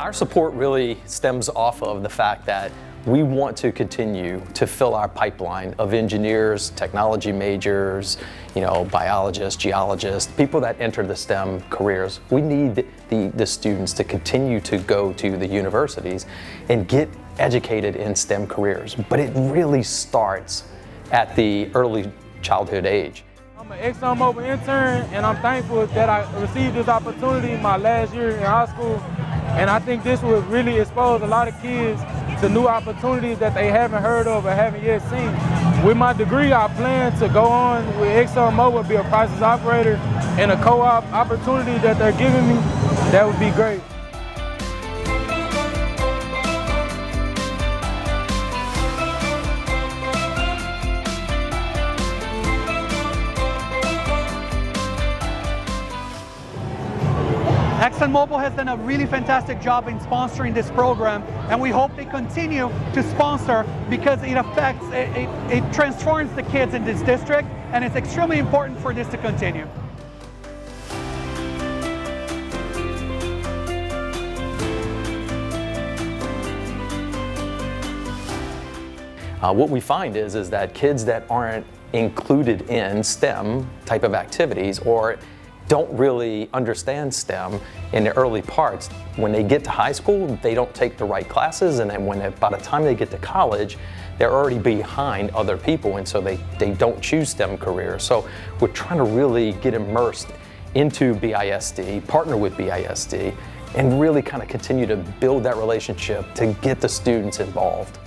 Our support really stems off of the fact that we want to continue to fill our pipeline of engineers, technology majors, biologists, geologists, people that enter the STEM careers. We need the students to continue to go to the universities and get educated in STEM careers. But it really starts at the early childhood age. I'm an ExxonMobil intern, and I'm thankful that I received this opportunity my last year in high school. And I think this will really expose a lot of kids to new opportunities that they haven't heard of or haven't yet seen. With my degree, I plan to go on with ExxonMobil, be a process operator, and a co-op opportunity that they're giving me, that would be great. ExxonMobil has done a really fantastic job in sponsoring this program, and we hope they continue to sponsor because it transforms the kids in this district, and it's extremely important for this to continue. What we find is that kids that aren't included in STEM type of activities or don't really understand STEM in the early parts, when they get to high school, they don't take the right classes, and then by the time they get to college, they're already behind other people, and so they don't choose STEM careers. So we're trying to really get immersed into BISD, partner with BISD, and really kind of continue to build that relationship to get the students involved.